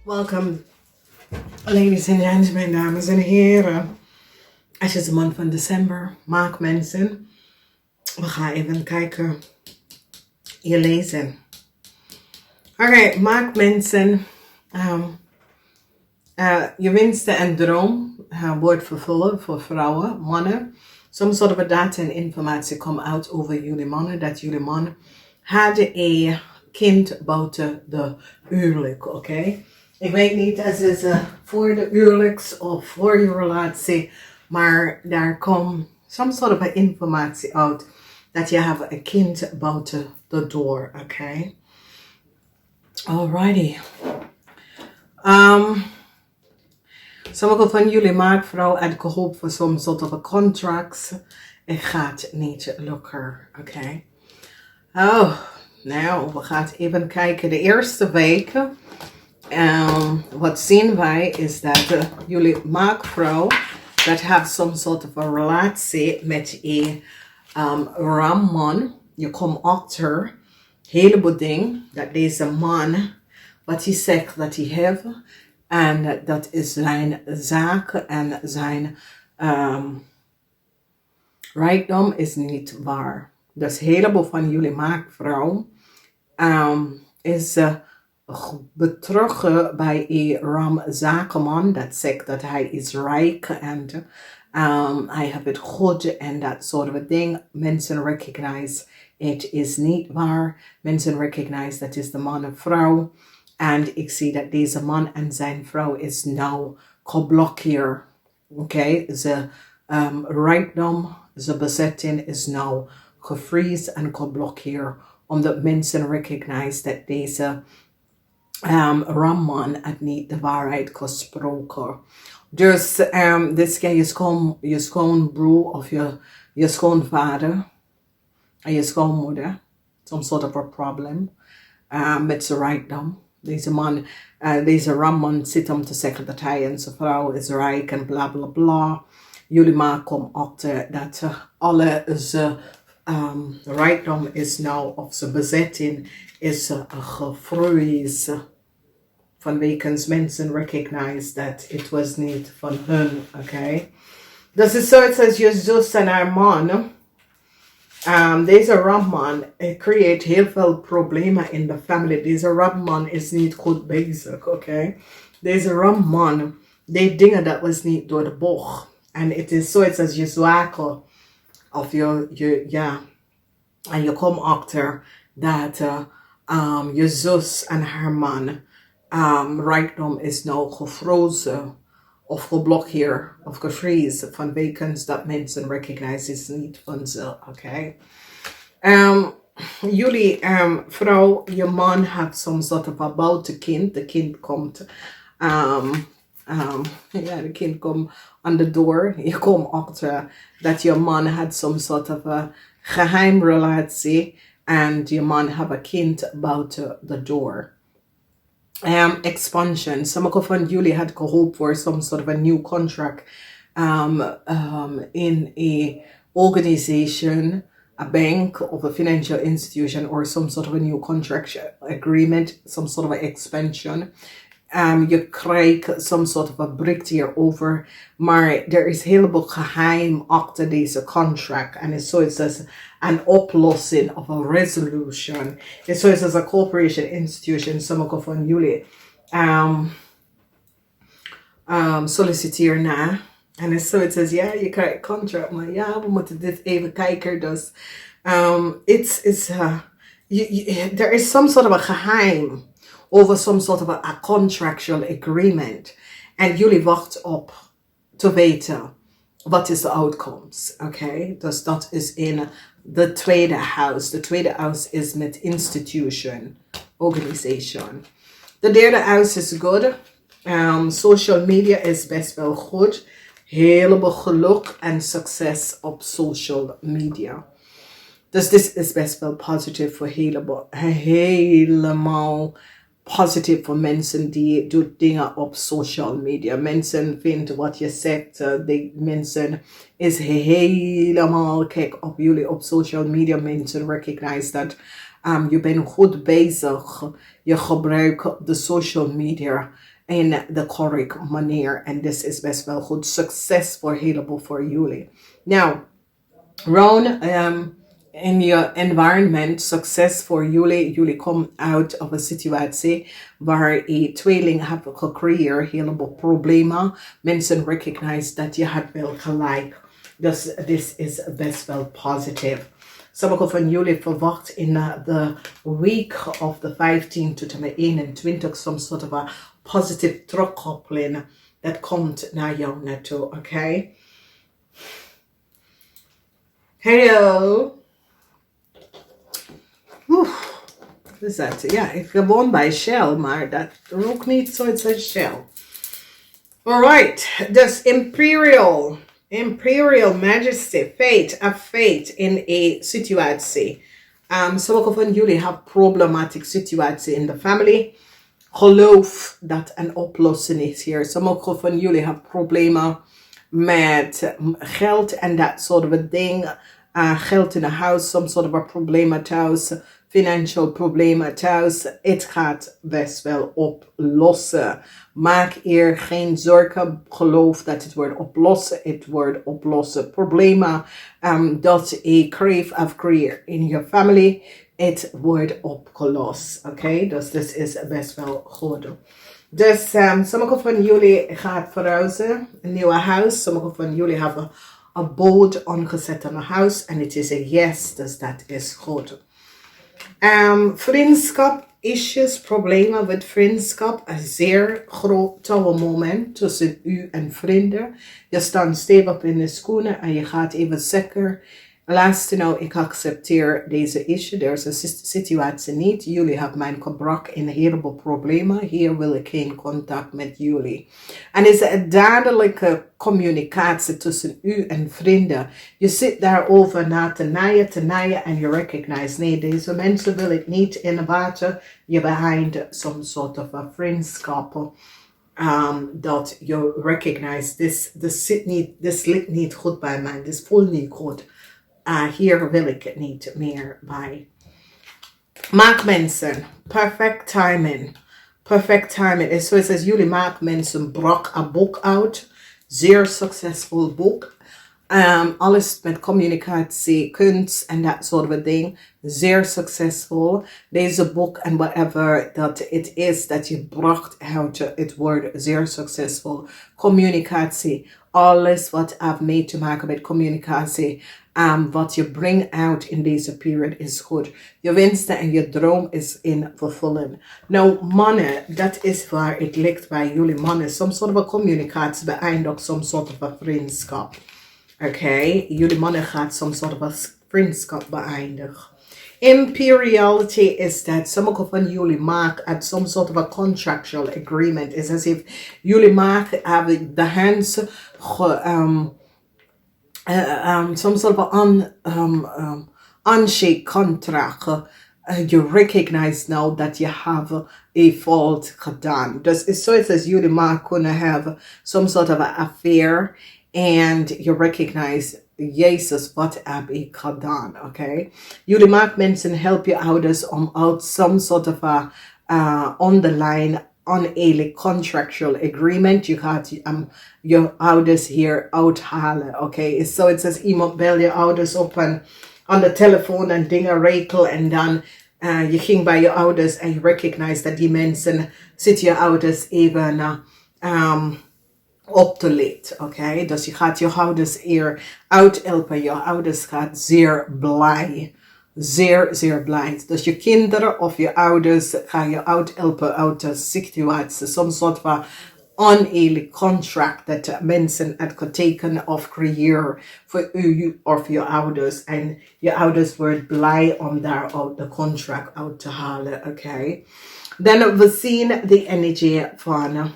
Welcome, ladies and gentlemen, dames en heren. Het is de maand van december. Maak mensen. We gaan even kijken. Je lezen. Oké, maak mensen. Je wensen en droom wordt vervullen voor vrouwen, mannen. Soms soort of data en informatie komt uit over jullie mannen. Dat jullie man hadden een kind buiten de huwelijk, oké? Ik weet niet, het is voor de huwelijks of voor je relatie, maar daar komt some sort of informatie uit dat je hebt een kind buiten de deur, oké? Alrighty. Sommige van jullie maakvrouw had gehoopt voor some sort of a contract. Het gaat niet lukken, oké? Oh, nou, we gaan even kijken. De eerste weken. Wat zien wij is dat jullie maakvrouw dat heeft some sort of a relatie met een ramman. Je komt achter heleboel dingen dat deze man wat hij zegt dat hij heeft en dat is zijn zaak en zijn rijkdom is niet waar. Dus heleboel van jullie maakvrouw is betrokken bij een ramzakenman dat zegt dat hij is rijk en hij heeft het goed en dat soort of ding. Mensen recognize het is niet waar. Mensen recognize dat is de man en vrouw. En ik zie dat deze man en zijn vrouw is nou geblokkeerd. Oké, ze rijkdom, ze bezetting is nou gefreezed en geblokkeerd. Omdat mensen recognize dat deze ramman had niet de waarheid gesproken. Dus dit keer je schoonbroer of je schoonvader en je schoonmoeder some sort of a problem met zijn rijkdom. Deze man, deze ramman zit om te zeggen dat hij en zijn vrouw is rijk en bla bla bla. Jullie maken achter dat alle zijn rijkdom is nou, of zijn bezetting is gefreezed. Vanwege mensen recognize dat het was niet van hun, oké? Dus het is zoiets als je zus en haar man. Deze ramman creëert heel veel problemen in de familie. Deze ramman is niet goed bezig, oké? Deze ramman deed dingen dat was niet door de bocht. En het is zoiets als je zwakel. Of ja. En je komt achter dat je zus en haar man rijkdom is nou gefrozen of geblokkeerd of gefreezed vanwege dat mensen recognize is niet van ze, oké? Jullie vrouw, je man heeft soms dat of about de kind. De kind komt, de kind komt aan de deur. Je komt achter dat je man had some sort of a geheim relatie en je man heeft een kind buiten de deur. Expansion. Sommige van jullie had gehoopt voor some sort of a new contract in a organization, a bank of a financial institution or some sort of a new contract agreement, some sort of an expansion. Je krijgt some sort of a bericht hierover, maar er is heleboel geheim achter deze contract en het is zoiets als een oplossing of a resolution. Het is zoiets als een corporation institution. Sommige van jullie solliciteren na. En het is zoiets als, ja, je krijgt contract, maar ja, we moeten dit even kijken. Dus there is some sort of a geheim over some sort of a contractual agreement. En jullie wachten op te weten wat is de outcomes. Oké, dus dat is in de tweede house. De tweede house is met institution, organization. De derde house is good. Social media is best wel goed. Heleboel geluk en succes op social media. Dus dit is best wel positief voor helemaal positief voor mensen die doen dingen op social media. Mensen vinden wat je zegt. Die mensen is helemaal, kijk op jullie op social media. Mensen recognize dat je bent goed bezig. Je gebruikt de social media in de correct manier. En dit is best wel goed. Succes voor heleboel voor jullie. Nou, Ron, in your environment, succes voor jullie. Jullie komen out of een situatie waar een tweeling hebt gecreëerd, heleboel problemen. Mensen recognize dat je hebt wel gelijk. Dus dit is best wel positief. Sommige van jullie verwacht in de week of de 15 tot en met 21 some sort of a positive terugkoppeling dat komt naar jou naartoe, oké? Hello. Wat is dat? Ja, ik gewoon bij Shell, maar dat rook niet zoals een Shell. Alright, dus Imperial Majesty, fate, a fate in a situatie. Sommige van jullie hebben problematische situatie in de family. Geloof dat een oplossing is hier. Sommige van jullie hebben problemen met geld en dat soort of dingen. Geld in de huis, some sort of a problemen thuis, financial problemen thuis. Het gaat best wel oplossen. Maak hier geen zorgen. Geloof dat het wordt oplossen. Het wordt oplossen. Problemen dat je crave of creëert in je family. Het wordt opgelost. Oké, dus dit is best wel goed. Dus sommige van jullie gaan verhuizen. Een nieuwe huis. Sommige van jullie hebben een boot omgezet aan een huis. En het is een yes, dus dat is goed. Vriendschap, issues, problemen met vriendschap. Een zeer groot moment tussen u en vrienden. Je staat stevig in de schoenen en je gaat even zeker. Luister nou, ik accepteer deze issue. Er is een situatie niet. Jullie hebben mijn gebruik in een heleboel problemen. Hier wil ik geen contact met jullie. En is een duidelijke communicatie tussen u en vrienden. Je zit daarover na te naaien en je recognize. Nee, deze mensen wil ik niet in water. Je behind some sort of a vriendschap. Dat je recognize. Dit ligt niet goed bij mij. Dit voelt niet goed. Hier wil ik het niet meer bij. Maakmensen. Perfect timing. Perfect timing. En zoals jullie maakmensen brak een boek uit. Zeer succesvol boek. Alles met communicatie, kunst en dat soort van ding. Zeer succesvol. Deze boek en whatever dat het is dat je bracht uit het wordt zeer succesvol. Communicatie. Alles wat heeft mee te maken met communicatie. Wat je brengt uit in deze periode is goed. Je wensen en je droom is in vervulling. Nou, mannen, dat is waar het ligt bij jullie mannen. Some sort of a communicatie beëindigt some sort of a vriendschap. Oké, jullie mannen gaat some sort of a vriendschap beëindigen. Imperiality is that sommige van jullie maken at some sort of a contractual agreement. It's as if jullie maken hebben de hands some sort of an handshake contract. You recognize now that you have a fault gedaan. Dus it's so it says jullie maar kunnen have some sort of an affair and you recognize Jezus, wat heb ik gedaan, oké? Jullie maken mensen, help je ouders om out some sort of a on the line oneerlijk contractual agreement. Je gaat je ouders hier uithalen, oké? So it says iemand bel je ouders op en aan de telefoon en dingen regelen en dan je ging bij je ouders en je recognize dat die mensen zitten je ouders even op te letten, oké? Dus je gaat je ouders hier uithelpen. Je ouders gaat zeer blij. Zeer, zeer blij. Dus je kinderen of je ouders gaan je uithelpen uit de situatie. Some soort van oneerlijk contract dat mensen het getekend of creëren voor u of je ouders. En je ouders worden blij om daar uit de contract uit te halen, oké? Dan we zien de energie van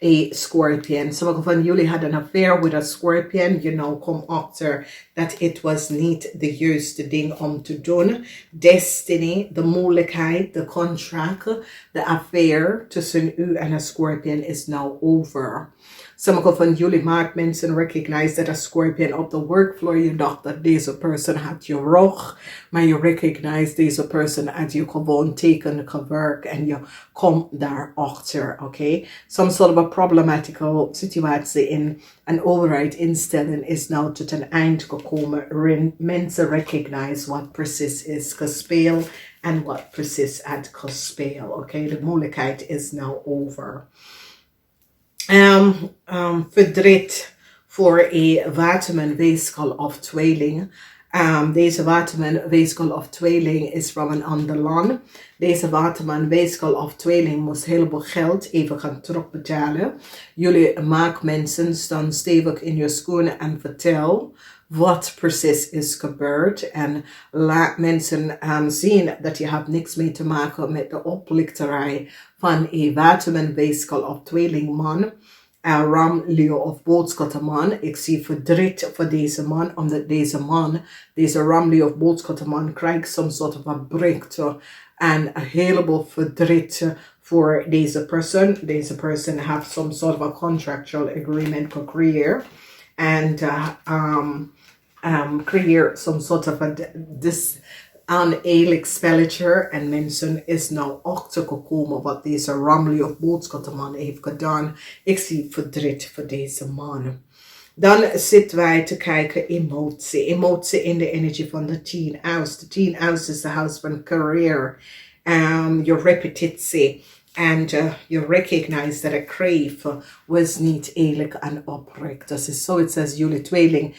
a Scorpion. Some van jullie had een affair with a Scorpion. You know, come achter dat it was niet de juiste ding om te doen. Destiny, de moeilijkheid, de contract, de affair tussen u en een Scorpion is now over. Sommige van jullie maagdmensen recognize that a Scorpion op de workfloor. Je dacht dat deze person had je rug, maar je recognize deze person had je gewoon teken gewerkt en je komt daarachter, oké? Some sort of a problematical situatie in een overheidinstelling is nou tot een eind gekomen waarin mensen recognize wat precies is gespeeld en wat precies had gespeeld, oké? De moeilijkheid is nou over. Verdriet voor een waterman, weeskal of tweeling. Deze waterman, weeskal of tweeling is from een ander land. Deze waterman, weeskal of tweeling moest heel veel geld even gaan terugbetalen. Jullie maakmensen staan stevig in je schoenen en vertel wat precies is gebeurd. En laat mensen zien dat je hebt niks mee te maken met de oplichterij van een waterman, weeskal of tweelingman. Ram, Leo of boodschatterman. Ik zie verdriet voor deze man, omdat deze Ram, Leo of boodschatterman krijgt some sort of a breakthrough en een heleboel verdriet voor deze person. Deze person have some sort of a contractual agreement to create and create some sort of a oneerlijk spelletje en mensen is nou achtergekomen wat deze Ramley of boodschatterman heeft gedaan. Ik zie verdriet voor deze man. Dan zitten wij te kijken emotie. Emotie in de energie van de 10 house. De 10 house is de house van career. Je repetitie. And you recognize that a crave was niet eerlijk en oprecht. Dus so it says jullie tweeling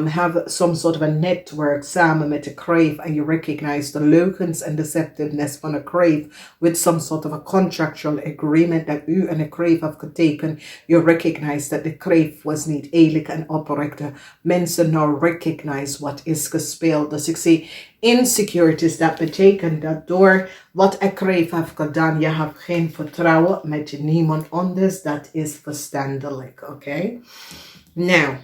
have some sort of a network samen met a crave and you recognize the leugens and deceptiveness van a crave with some sort of a contractual agreement that u en a crave have getekend. You recognize that the crave was niet eerlijk en oprecht. Mensen now recognize wat is gespeeld. Dus ik zie insecurities, dat betekent dat door wat een crave heeft gedaan, je hebt geen vertrouwen met niemand anders. Dat is verstandelijk, oké? Now,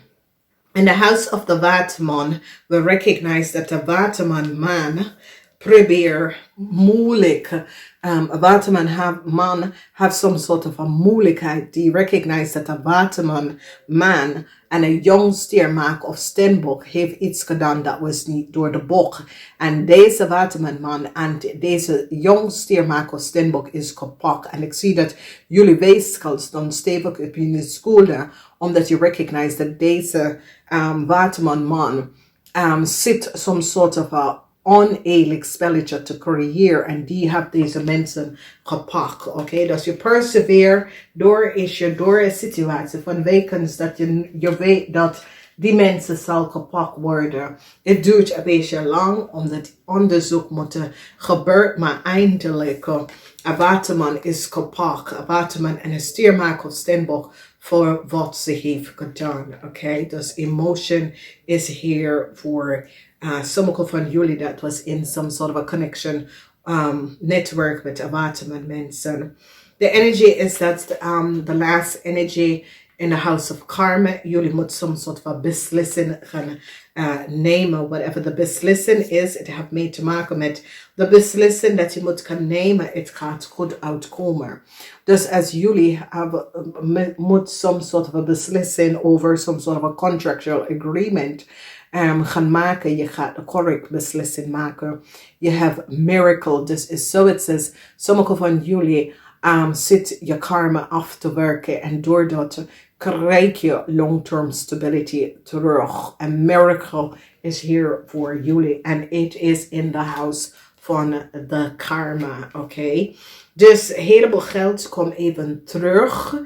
in the house of the waterman, we recognize that the waterman man probeer moeilijk. A waterman have some sort of a moeilijkheid. Die recognize that a waterman man en een jong stiermaker of steenbok heeft iets gedaan dat was niet door de bok. En deze waterman man en deze jong stiermaker of steenbok is gepakt. En ik zie dat jullie weeskals dan stevig op in de schoenen, omdat je recognize dat deze waterman man zit some sort of a oneerlijk spelletje te creëren en die hebben deze mensen gepakt, oké? Dus je persevere door een situatie van wekens dat je weet dat die mensen zal gepakt worden. Het duurt een beetje lang omdat onderzoek moet gebeuren, maar eindelijk een waterman is gepakt, een waterman en een stiermaker of steenbok voor wat ze heeft gedaan, oké? Dus emotion is here for sommige van jullie that was in some sort of a connection network with a waterman mensen. The energy is that the last energy in the house of karma. Jullie moeten some sort of a beslissing gaan nemen. Whatever the beslissing is, het heeft mee te maken met de beslissing dat je moet gaan nemen. Het gaat goed uitkomen. Dus als jullie moet some sort of a beslissing over some sort of a contractual agreement gaan maken. Je gaat de correct beslissing maken. Je have miracle. Dus is so it says, sommige van jullie zit je karma af te werken en doordat krijg je long-term stability terug. A miracle is here for jullie and it is in the house van de karma, oké? Dus heleboel geld komt even terug.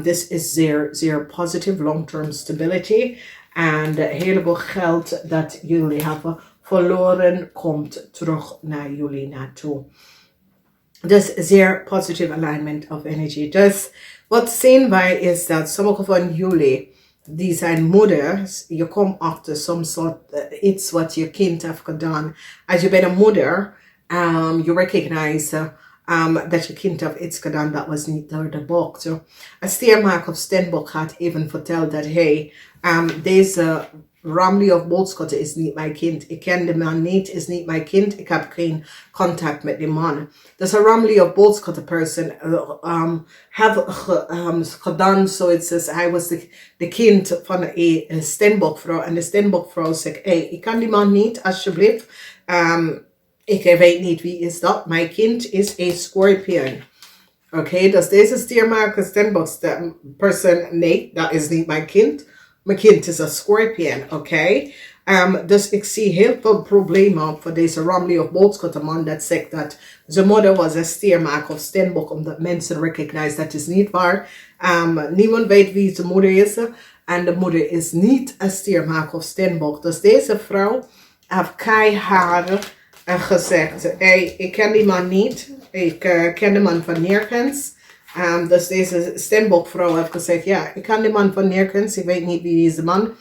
This is zeer positive long-term stability. En de heleboel geld dat jullie hebben verloren komt terug naar jullie naartoe. Dus zeer positive alignment of energy. Dus wat zien wij is dat sommige van jullie, die zijn moeders, je komt achter some soort iets wat je kind heeft gedaan. Als je bent een moeder, you recognize dat je kind heeft iets gedaan dat was niet door de boek. So, een steermaak of stenboek gaat even vertellen dat hey, deze Ramli of Boodschotten is niet mijn kind. Ik ken de man niet, is niet mijn kind. Ik heb geen contact met die man. Dus een Ramli of Boodschotten person heeft gedaan zoiets als hij was de kind van een stenbokvrouw. En de stenbokvrouw zegt, hey, ik kan die man niet, alsjeblieft. Ik weet niet wie is dat. Mijn kind is een scorpion. Oké, dus deze stiermaker stenbok person, nee, dat is niet mijn kind. Mijn kind is een scorpion, oké? Dus ik zie heel veel problemen voor deze Ramli of Boodschotten man dat zegt dat zijn moeder was een stiermaker of stenbok, omdat mensen recognize dat is niet waar. Niemand weet wie zijn moeder is. En de moeder is niet een stiermaker of stenbok. Dus deze vrouw heeft keihard gezegd, hey, ik ken die man niet. Ik ken de man van nergens. Dus deze stenbokvrouw heeft gezegd, ja, ik ken die man van nergens. Ik weet niet wie is de man.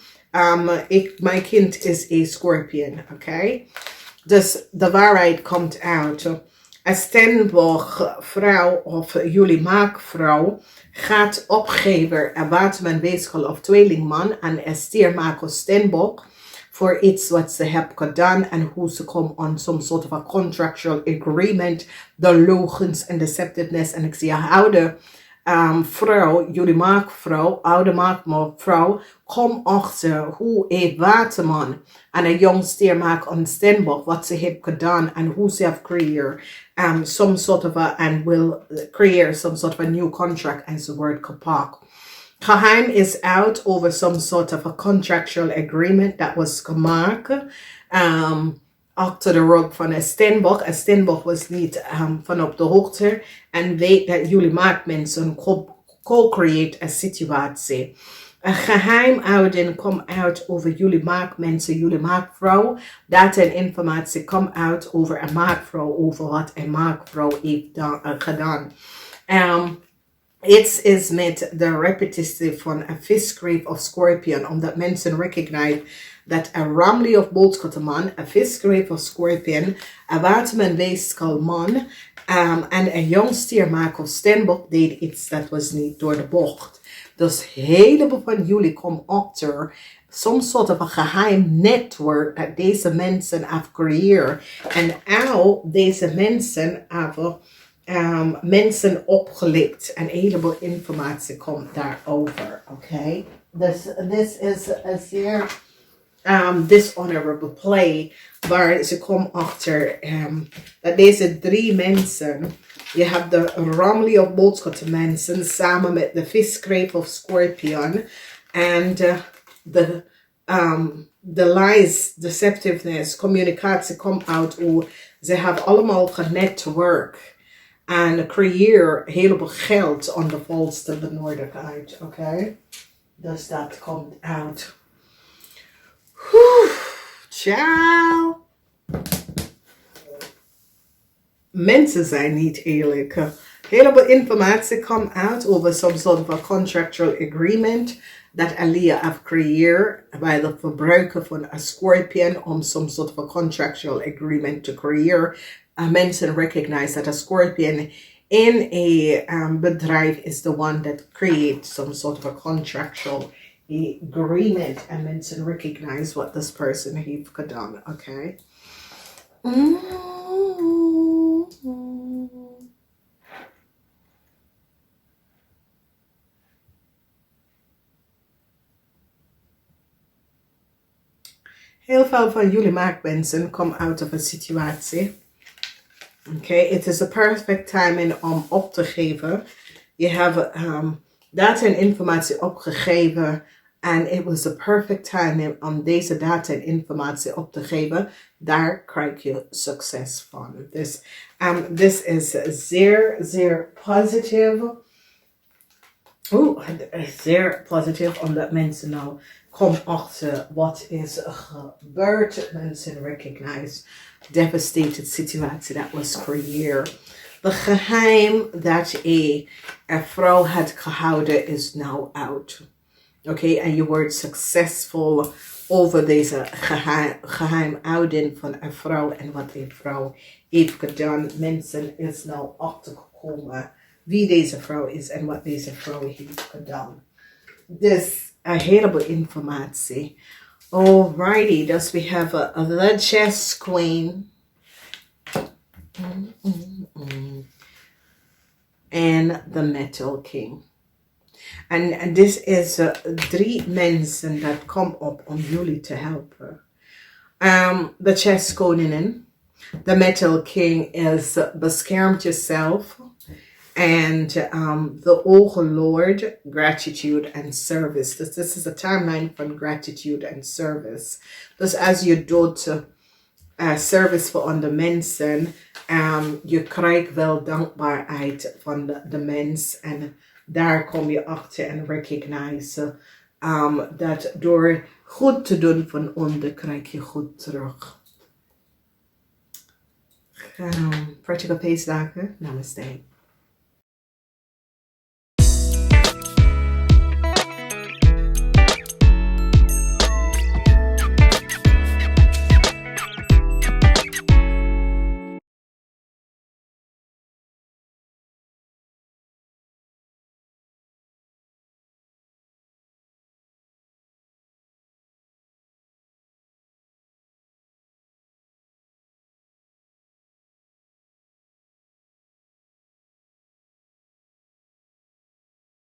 Mijn kind is een scorpion, oké? Dus de waarheid komt uit. Een stenbokvrouw of jullie maakvrouw gaat opgeven een waterman, weeskal of tweelingman en een stiermaker stenbok voor iets wat ze hebben gedaan en hoe ze komen on some sort of a contractual agreement, de logens en deceptiveness. En ik zie een oude vrouw, jullie maakvrouw, oude maakvrouw, kom achter hoe een waterman en een jong stiermaker een stenbok, wat ze hebben gedaan en hoe ze hebben creëerd some sort of a, and will create some sort of a new contract as the word kapak. Geheim is out over some sort of a contractual agreement that was gemaakt achter de rug van een stenbok. Een stenbok was niet van op de hoogte en weet dat jullie maakmensen co-create een situatie. Een geheimhouding komt uit over jullie maakmensen, jullie maakvrouw. Data en informatie komt uit over een maakvrouw, over wat een maakvrouw heeft gedaan. Iets is met de repetitie van een visgreep of scorpion, omdat mensen recognize dat een Ramli of Boodschottenman, een visgreep of scorpion, een waterman weeskalman en een jong stiermaker of stenbok deed iets dat was niet door de bocht. Dus heleboel van jullie komen achter some sort of a geheim netwerk dat deze mensen hebben gecreëerd. En al deze mensen hebben mensen opgelikt en een heleboel informatie komt daarover, oké? Dus this is a zeer dishonorable play, waar ze komen achter dat deze drie mensen, je hebt de Ramli of Boodschotten mensen samen met de visgreep of scorpion en de lies, deceptiveness, communicatie komt uit hoe ze hebben allemaal genetwerk. En creëer heleboel geld aan de volste benodigheid, oké? Dus dat komt uit. Ciao. Mensen zijn niet eerlijk. Heleboel informatie komt uit over some sort of a contractual agreement dat Alia heeft gecreëerd bij de verbruiker van een scorpion om some sort of a contractual agreement te creëren. Mensen recognize that a scorpion in a bedrijf is the one that creates some sort of a contractual agreement. And mensen recognize what this person heeft gedaan. Okay. Heel veel van jullie maakmensen komen uit of een situatie. Okay, it is a perfect timing om op te geven. Je hebt data en informatie opgegeven. En it was the perfect timing om deze data en informatie op te geven. Daar krijg je succes van. Dus this is zeer, zeer positief. Zeer positief, omdat mensen nou komen achter wat is gebeurd. Mensen recognize devastated situatie that was creëerd. De geheim dat een vrouw had gehouden is now out. Okay, and you were successful over deze geheimhouding van een vrouw en wat een vrouw heeft gedaan. Mensen is nou achtergekomen wie deze vrouw is en wat deze vrouw heeft gedaan. Dus een heleboel informatie. Alrighty, dus we have the chess queen. And the metal king. En dit is 3 mensen dat komen op om jullie te helpen. De chess koningin. The metal king is beschermt jezelf. And the overlord, gratitude and service. This is a timeline van gratitude and service. Dus als je doet service voor andere mensen, je krijgt wel dankbaarheid van de mens. En daar kom je achter en recognize dat door goed te doen van onder krijg je goed terug. Prettige feestdagen. Namaste.